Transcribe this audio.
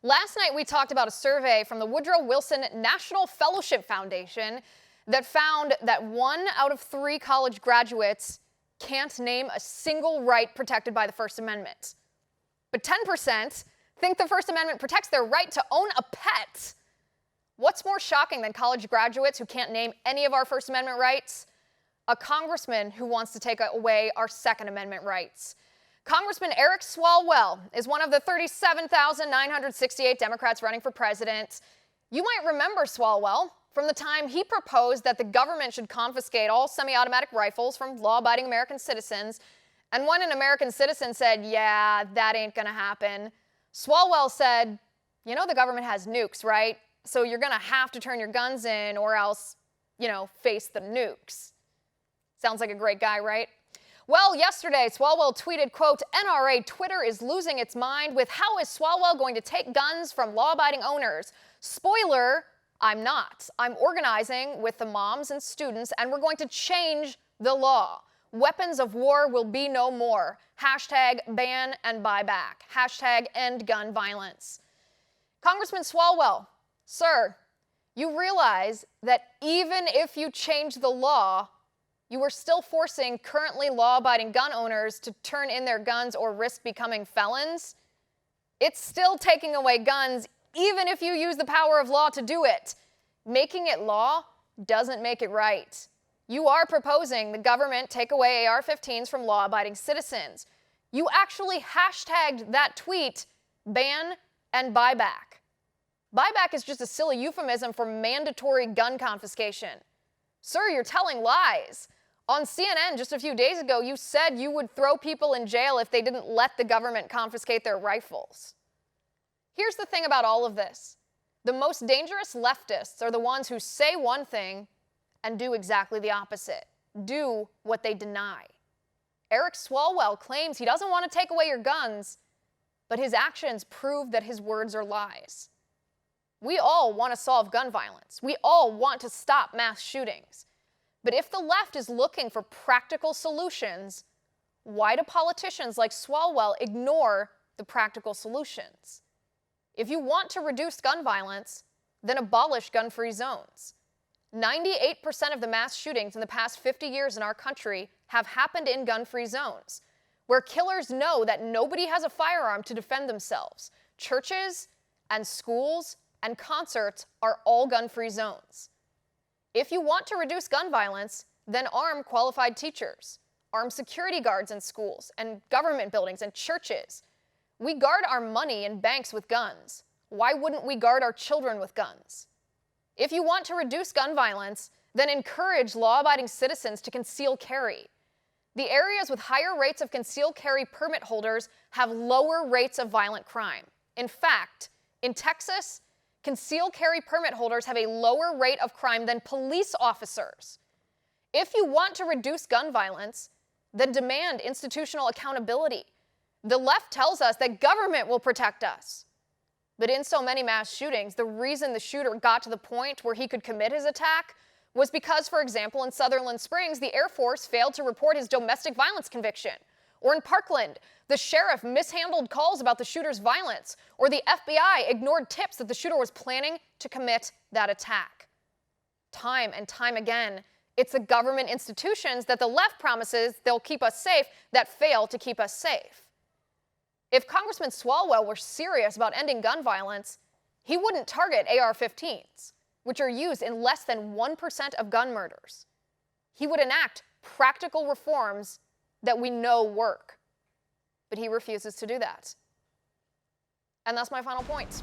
Last night, we talked about a survey from the Woodrow Wilson National Fellowship Foundation that found that 1 out of 3 college graduates can't name a single right protected by the First Amendment. But 10% think the First Amendment protects their right to own a pet. What's more shocking than college graduates who can't name any of our First Amendment rights? A congressman who wants to take away our Second Amendment rights. Congressman Eric Swalwell is one of the 37,968 Democrats running for president. You might remember Swalwell from the time he proposed that the government should confiscate all semi-automatic rifles from law-abiding American citizens. And when an American citizen said, yeah, that ain't gonna happen, Swalwell said, you know the government has nukes, right? So you're gonna have to turn your guns in or else, face the nukes. Sounds like a great guy, right? Well, yesterday, Swalwell tweeted, quote, NRA Twitter is losing its mind with how is Swalwell going to take guns from law-abiding owners? Spoiler, I'm not. I'm organizing with the moms and students, and we're going to change the law. Weapons of war will be no more. Hashtag ban and buyback. Hashtag end gun violence. Congressman Swalwell, sir, you realize that even if you change the law, you are still forcing currently law-abiding gun owners to turn in their guns or risk becoming felons? It's still taking away guns, even if you use the power of law to do it. Making it law doesn't make it right. You are proposing the government take away AR-15s from law-abiding citizens. You actually hashtagged that tweet, ban and buyback. Buyback is just a silly euphemism for mandatory gun confiscation. Sir, you're telling lies. On CNN just a few days ago, you said you would throw people in jail if they didn't let the government confiscate their rifles. Here's the thing about all of this. The most dangerous leftists are the ones who say one thing and do exactly the opposite. Do what they deny. Eric Swalwell claims he doesn't want to take away your guns, but his actions prove that his words are lies. We all want to solve gun violence. We all want to stop mass shootings. But if the left is looking for practical solutions, why do politicians like Swalwell ignore the practical solutions? If you want to reduce gun violence, then abolish gun-free zones. 98% of the mass shootings in the past 50 years in our country have happened in gun-free zones, where killers know that nobody has a firearm to defend themselves. Churches and schools and concerts are all gun-free zones. If you want to reduce gun violence, then arm qualified teachers, arm security guards in schools and government buildings and churches. We guard our money in banks with guns. Why wouldn't we guard our children with guns? If you want to reduce gun violence, then encourage law-abiding citizens to conceal carry. The areas with higher rates of concealed carry permit holders have lower rates of violent crime. In fact, in Texas, concealed carry permit holders have a lower rate of crime than police officers. If you want to reduce gun violence, then demand institutional accountability. The left tells us that government will protect us. But in so many mass shootings, the reason the shooter got to the point where he could commit his attack was because, for example, in Sutherland Springs, the Air Force failed to report his domestic violence conviction. Or in Parkland, the sheriff mishandled calls about the shooter's violence, or the FBI ignored tips that the shooter was planning to commit that attack. Time and time again, it's the government institutions that the left promises they'll keep us safe that fail to keep us safe. If Congressman Swalwell were serious about ending gun violence, he wouldn't target AR-15s, which are used in less than 1% of gun murders. He would enact practical reforms that we know work. But he refuses to do that. And that's my final point.